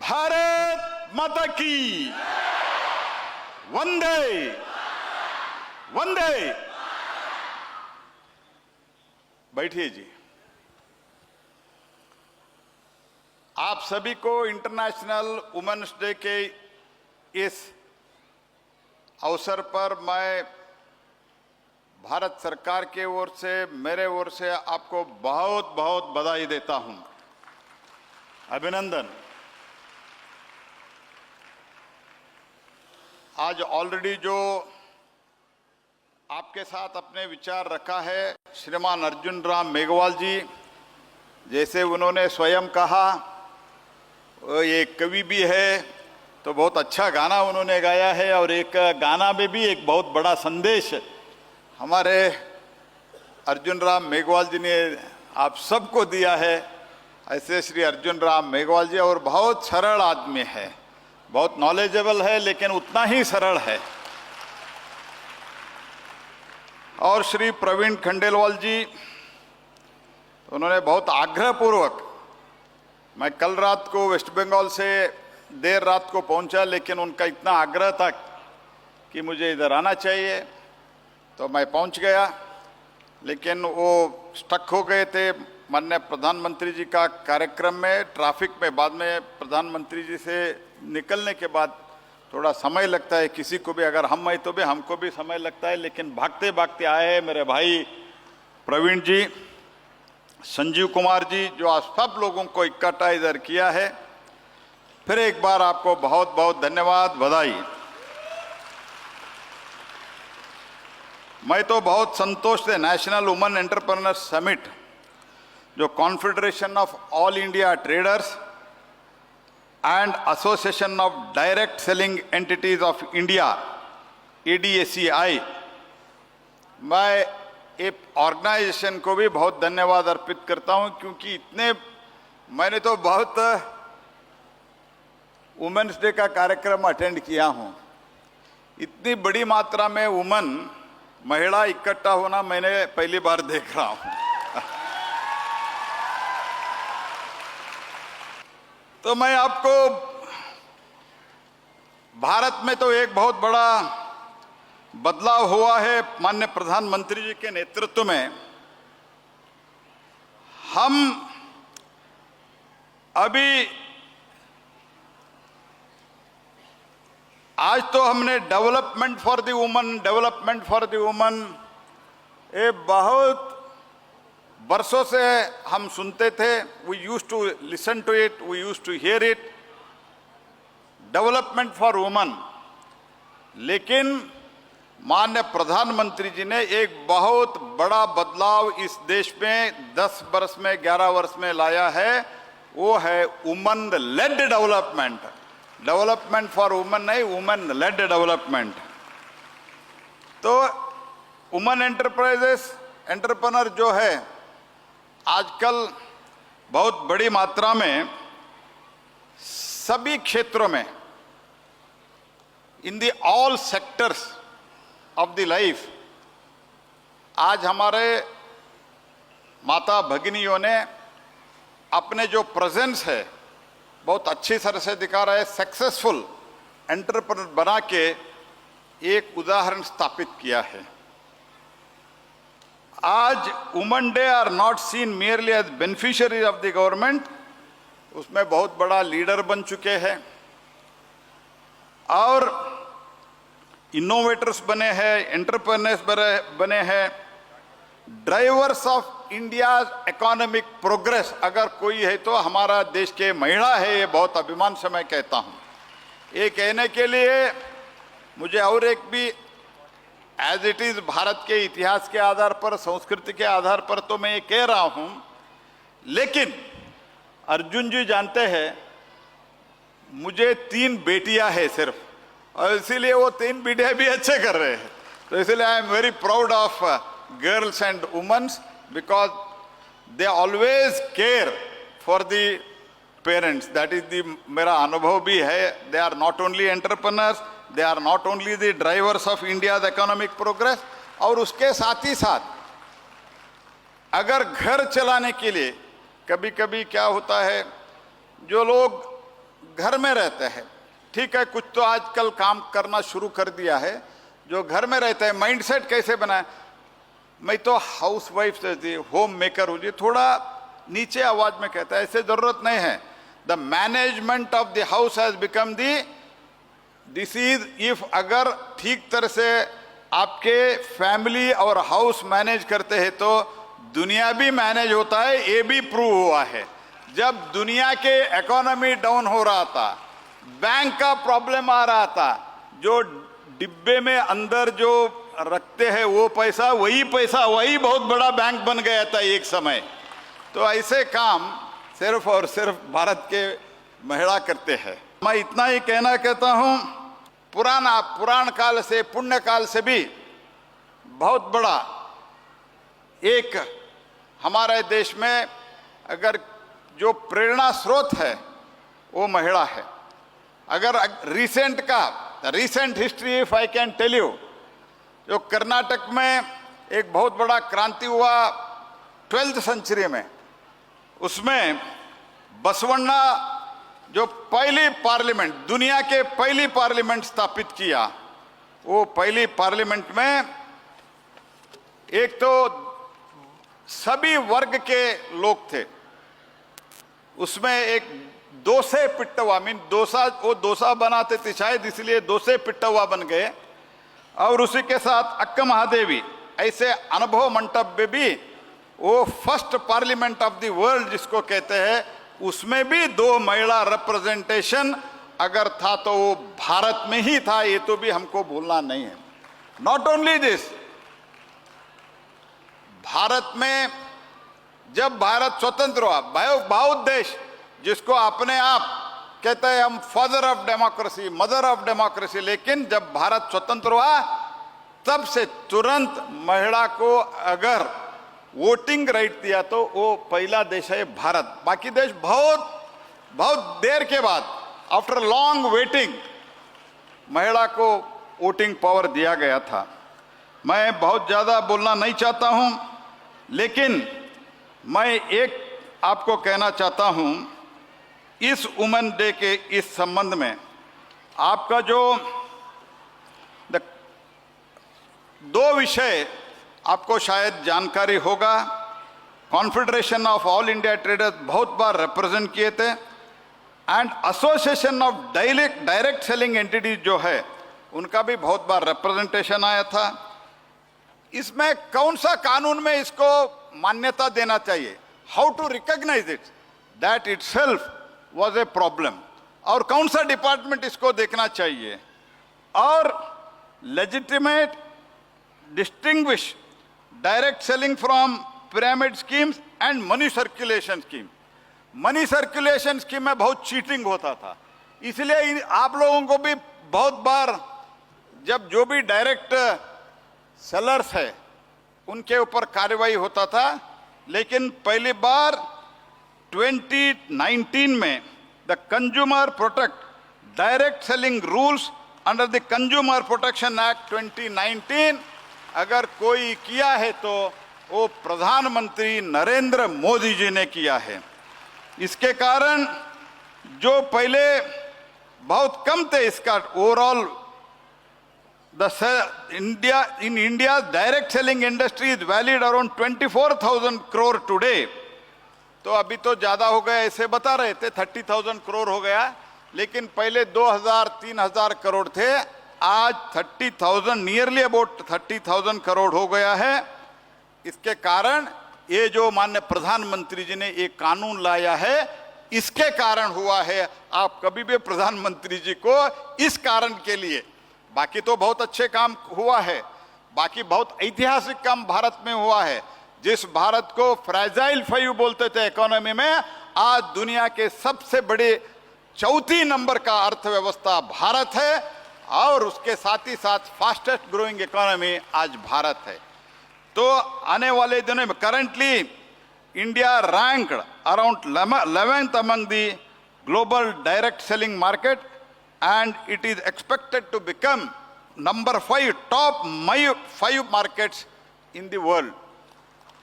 भारत माता की वंदे वंदे। बैठिए जी। आप सभी को इंटरनेशनल वुमेन्स डे के इस अवसर पर मैं भारत सरकार के ओर से, मेरे ओर से आपको बहुत बहुत बधाई देता हूं, अभिनंदन। आज ऑलरेडी जो आपके साथ अपने विचार रखा है श्रीमान अर्जुन राम मेघवाल जी, जैसे उन्होंने स्वयं कहा, ये कवि भी है, तो बहुत अच्छा गाना उन्होंने गाया है और एक गाना में भी एक बहुत बड़ा संदेश हमारे अर्जुन राम मेघवाल जी ने आप सबको दिया है। ऐसे श्री अर्जुन राम मेघवाल जी और बहुत सरल आदमी है, बहुत नॉलेजेबल है, लेकिन उतना ही सरल है। और श्री प्रवीण खंडेलवाल जी, उन्होंने बहुत आग्रहपूर्वक, मैं कल रात को वेस्ट बंगाल से देर रात को पहुंचा, लेकिन उनका इतना आग्रह था कि मुझे इधर आना चाहिए, तो मैं पहुंच गया। लेकिन वो स्टक हो गए थे माननीय प्रधानमंत्री जी का कार्यक्रम में, ट्रैफिक में। बाद में प्रधानमंत्री जी से निकलने के बाद थोड़ा समय लगता है किसी को भी, अगर हम आए तो भी हमको भी समय लगता है, लेकिन भागते भागते आए मेरे भाई प्रवीण जी, संजीव कुमार जी, जो आप सब लोगों को इकट्ठा इधर किया है। फिर एक बार आपको बहुत बहुत धन्यवाद, बधाई। मैं तो बहुत संतोष से नेशनल वुमेन एंटरप्रेन्योर समिट, जो confederation of all India traders and association of direct selling entities of India ADACI, मैं एक ऑर्गेनाइजेशन को भी बहुत धन्यवाद अर्पित करता हूं, क्योंकि मैंने तो बहुत वुमेन्स डे का कार्यक्रम अटेंड किया हूं। इतनी बड़ी मात्रा में महिला इकट्ठा होना मैंने पहली बार देख रहा हूं। तो मैं आपको, भारत में तो एक बहुत बड़ा बदलाव हुआ है माननीय प्रधानमंत्री जी के नेतृत्व में। हम अभी आज तो हमने डेवलपमेंट फॉर द वुमन, ये बहुत वर्षों से हम सुनते थे। We used to listen to it, we used to hear it, development for woman. लेकिन माननीय प्रधानमंत्री जी ने एक बहुत बड़ा बदलाव इस देश में 10 वर्ष में, 11 वर्ष में लाया है, वो है woman lead development. Development for woman नहीं, वुमन लेड डेवलपमेंट। तो वुमन एंटरप्रेन्योर जो है आजकल बहुत बड़ी मात्रा में सभी क्षेत्रों में, in the all sectors of the life, आज हमारे माता भगिनियों ने अपने जो प्रेजेंस है बहुत अच्छी तरह से दिखा रहे हैं। सक्सेसफुल एंटरप्रेन्योर बना के एक उदाहरण स्थापित किया है। आज women day are not seen merely as beneficiaries of the government, उसमें बहुत बड़ा लीडर बन चुके हैं और इनोवेटर्स बने हैं, एंटरप्रेन्योर्स बने हैं, drivers of India economic progress अगर कोई है तो हमारा देश के महिला है। ये बहुत अभिमान से मैं कहता हूँ। ये कहने के लिए मुझे और एक भी, एज इट इज भारत के इतिहास के आधार पर, संस्कृति के आधार पर तो मैं ये कह रहा हूँ, लेकिन अर्जुन जी जानते हैं मुझे 3 बेटियां हैं सिर्फ, और इसीलिए वो 3 बेटियां भी अच्छे कर रहे हैं। तो इसलिए I am very proud of girls and womens, because they always care for the parents. That is the, मेरा अनुभव भी है। They are not only entrepreneurs, they are not only the drivers of India's economic progress, और उसके साथ ही साथ अगर घर चलाने के लिए कभी कभी क्या होता है, जो लोग घर में रहते हैं, ठीक है, कुछ तो आजकल काम करना शुरू कर दिया है, जो घर में रहते हैं माइंडसेट कैसे बनाए, मैं तो हाउस वाइफ से होम मेकर हूँ, ये थोड़ा नीचे आवाज में कहता है, ऐसे जरूरत नहीं है। The management of the house has become this is if, अगर ठीक तरह से आपके फैमिली और हाउस मैनेज करते हैं तो दुनिया भी मैनेज होता है, ये भी प्रूव हुआ है। जब दुनिया के इकोनॉमी डाउन हो रहा था, बैंक का प्रॉब्लम आ रहा था, जो डिब्बे में अंदर जो रखते हैं वो पैसा वही बहुत बड़ा बैंक बन गया था एक समय। तो ऐसे काम सिर्फ और सिर्फ भारत के महिला करते हैं। मैं इतना ही कहता हूं, पुराण काल से, पुण्य काल से भी बहुत बड़ा एक हमारे देश में अगर जो प्रेरणा स्रोत है वो महिला है। अगर recent history if I can tell you, जो कर्नाटक में एक बहुत बड़ा क्रांति हुआ 12th सेंचुरी में, उसमें बसवण्णा जो पहली पार्लियामेंट, दुनिया के पहली पार्लियामेंट स्थापित किया, वो पहली पार्लियामेंट में एक तो सभी वर्ग के लोग थे, उसमें एक दोसे पिट्टवा, वो डोसा बनाते थे शायद इसलिए दोसे पिट्टवा बन गए, और उसी के साथ अक्का महादेवी, ऐसे अनुभव मंटप में भी वो first parliament of the world जिसको कहते हैं, उसमें भी 2 महिला रिप्रेजेंटेशन अगर था तो वो भारत में ही था, ये तो भी हमको भूलना नहीं है। नॉट ओनली दिस, भारत में जब भारत स्वतंत्र हुआ, बहुत देश जिसको अपने आप कहते हैं हम father of democracy, mother of democracy, लेकिन जब भारत स्वतंत्र हुआ तब से तुरंत महिला को अगर वोटिंग राइट दिया तो वो पहला देश है भारत। बाकी देश बहुत देर के बाद, आफ्टर लॉन्ग वेटिंग, महिला को वोटिंग पावर दिया गया था। मैं बहुत ज़्यादा बोलना नहीं चाहता हूं, लेकिन मैं एक आपको कहना चाहता हूं, इस वुमेन डे के इस संबंध में आपका जो 2 विषय आपको शायद जानकारी होगा। Confederation of all India traders बहुत बार रिप्रेजेंट किए थे, and association of direct selling entities जो है उनका भी बहुत बार रिप्रेजेंटेशन आया था। इसमें कौन सा कानून में इसको मान्यता देना चाहिए, how to recognise it, that itself was a problem, और कौन सा डिपार्टमेंट इसको देखना चाहिए, और legitimate distinguish direct selling from pyramid schemes and money circulation scheme. Money circulation scheme में बहुत चीटिंग होता था, इसलिए आप लोगों को भी बहुत बार जब जो भी डायरेक्ट सेलर्स है उनके ऊपर कार्रवाई होता था, लेकिन पहली बार 2019 में the consumer protect direct selling rules under the consumer protection act 2019 अगर कोई किया है तो वो प्रधानमंत्री नरेंद्र मोदी जी ने किया है। इसके कारण जो पहले बहुत कम थे, इसका overall India direct selling industry is valid around 24,000 crore today. तो अभी तो ज्यादा हो गया ऐसे बता रहे थे, 30,000 करोड़ हो गया, लेकिन पहले 2,000-3,000 करोड़ थे, आज 30,000, नियरली अबाउट 30,000 करोड़ हो गया है। इसके कारण ये जो माननीय प्रधानमंत्री जी ने एक कानून लाया है, इसके कारण हुआ है। आप कभी भी प्रधानमंत्री जी को इस कारण के लिए, बाकी तो बहुत अच्छे काम हुआ है, बाकी बहुत ऐतिहासिक काम भारत में हुआ है। जिस भारत को फ्रेजाइल 5 बोलते थे इकोनॉमी में, आज दुनिया के सबसे बड़े 4 नंबर का अर्थव्यवस्था भारत है, और उसके साथ ही साथ फास्टेस्ट ग्रोइंग इकोनॉमी आज भारत है। तो आने वाले दिनों में currently India ranked around 11th among the global direct selling market, and it is expected to become number 5 top 5 markets in the world.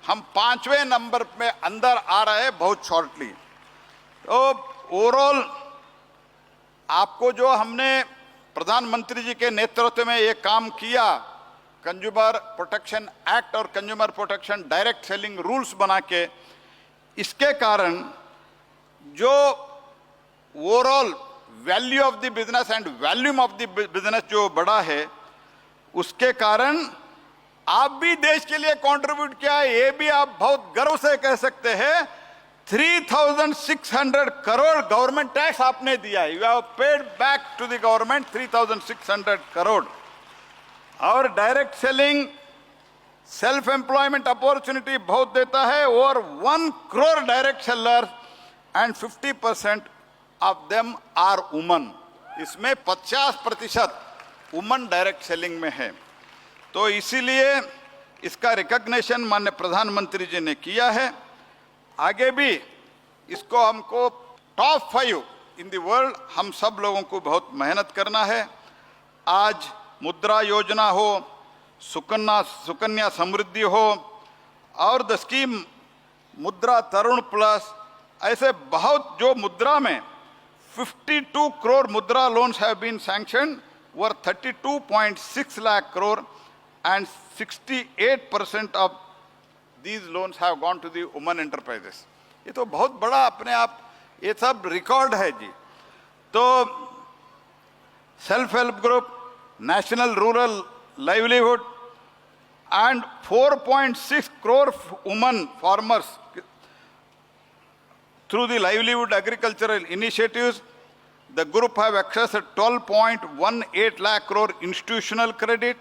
हम 5वें नंबर में अंदर आ रहे हैं बहुत शॉर्टली। तो ओवरऑल आपको जो हमने प्रधानमंत्री जी के नेतृत्व में ये काम किया, कंज्यूमर प्रोटेक्शन एक्ट और consumer protection direct selling rules बना के, इसके कारण जो overall value of the business and volume of the business जो बढ़ा है, उसके कारण आप भी देश के लिए कंट्रीब्यूट किया है, ये भी आप बहुत गर्व से कह सकते हैं। 3,600 करोड़ गवर्नमेंट टैक्स आपने दिया है, you have paid back to the government 3,600 crore. और direct selling self employment opportunity बहुत देता है, और 1 crore direct seller and 50% of them are women. इसमें 50% वुमन डायरेक्ट सेलिंग में है। तो इसीलिए इसका रिकॉग्निशन माननीय प्रधानमंत्री जी ने किया है। आगे भी इसको हमको टॉप 5 इन द वर्ल्ड हम सब लोगों को बहुत मेहनत करना है। आज मुद्रा योजना हो, सुकन्या समृद्धि हो, और द स्कीम मुद्रा तरुण प्लस, ऐसे बहुत जो मुद्रा में 52 crore Mudra loans have been sanctioned worth 32.6 lakh crore, and 68% of these loans have gone to the women enterprises. ये तो बहुत बड़ा अपने आप ये सब रिकॉर्ड है जी। तो self help group, national rural livelihood and 4.6 crore women farmers through the livelihood agricultural initiatives. The group have accessed 12.18 lakh crore institutional credit.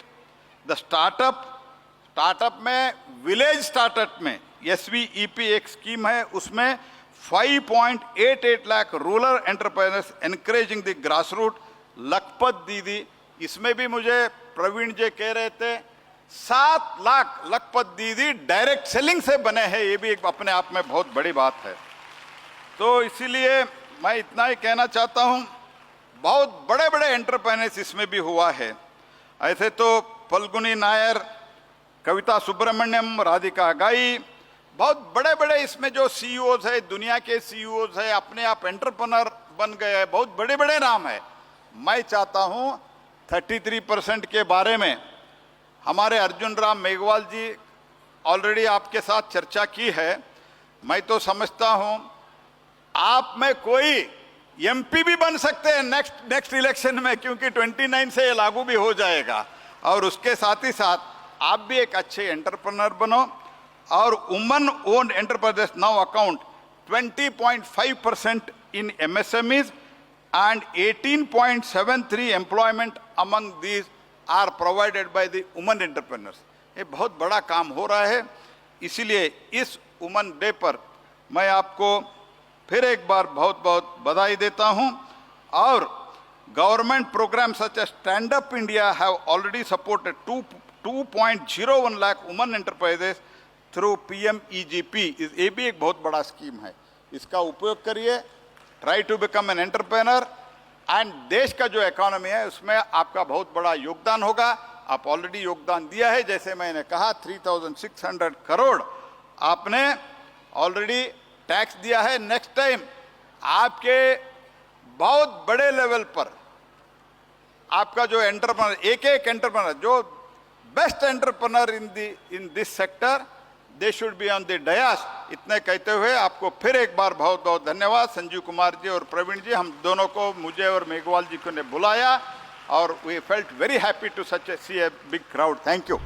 The startup में विलेज स्टार्टअप में SVEP एक स्कीम है, उसमें 5.88 lakh rural entrepreneurs encouraging the grass root. Lakhpat Didi, इसमें भी मुझे प्रवीण जी कह रहे थे 7 लाख लखपत दीदी डायरेक्ट सेलिंग से बने हैं, ये भी एक अपने आप में बहुत बड़ी बात है। तो इसीलिए मैं इतना ही कहना चाहता हूँ, बहुत बड़े बड़े एंटरप्रेन्योर्स इसमें भी हुआ है। ऐसे तो फल्गुनी नायर, कविता सुब्रमण्यम, राधिका गाई, बहुत बड़े बड़े इसमें जो CEOs है, दुनिया के CEOs है, अपने आप एंटरप्रेन्योर बन गए हैं, बहुत बड़े बड़े नाम है। मैं चाहता हूँ 33% के बारे में हमारे अर्जुन राम मेघवाल जी ऑलरेडी आपके साथ चर्चा की है। मैं तो समझता हूँ आप में कोई MP भी बन सकते हैं नेक्स्ट इलेक्शन में, क्योंकि 29 से ये लागू भी हो जाएगा। और उसके साथ ही साथ आप भी एक अच्छे एंटरप्रेन्योर बनो। और woman owned enterprises now account 20.5% in MSMEs and 18.73 employment among these are provided by the woman entrepreneurs. ये बहुत बड़ा काम हो रहा है। इसीलिए इस वुमन डे पर मैं आपको फिर एक बार बहुत बहुत बधाई देता हूं। और government programme such as Stand Up India have already supported 2.01 lakh woman enterprises through PMEGP। ये भी एक बहुत बड़ा स्कीम है, इसका उपयोग करिए। Try to become an entrepreneur and देश का जो इकोनॉमी है उसमें आपका बहुत बड़ा योगदान होगा। आप ऑलरेडी योगदान दिया है, जैसे मैंने कहा 3,600 करोड़ आपने ऑलरेडी टैक्स दिया है। नेक्स्ट टाइम आपके बहुत बड़े लेवल पर आपका जो एंटरप्रेन्योर, एक एंटरप्रेन्योर जो best entrepreneur in this sector, they should be on the dais. इतने कहते हुए आपको फिर एक बार बहुत बहुत धन्यवाद। संजीव कुमार जी और प्रवीण जी, हम दोनों को, मुझे और मेघवाल जी को ने बुलाया, और we felt very happy to see a big crowd. Thank you.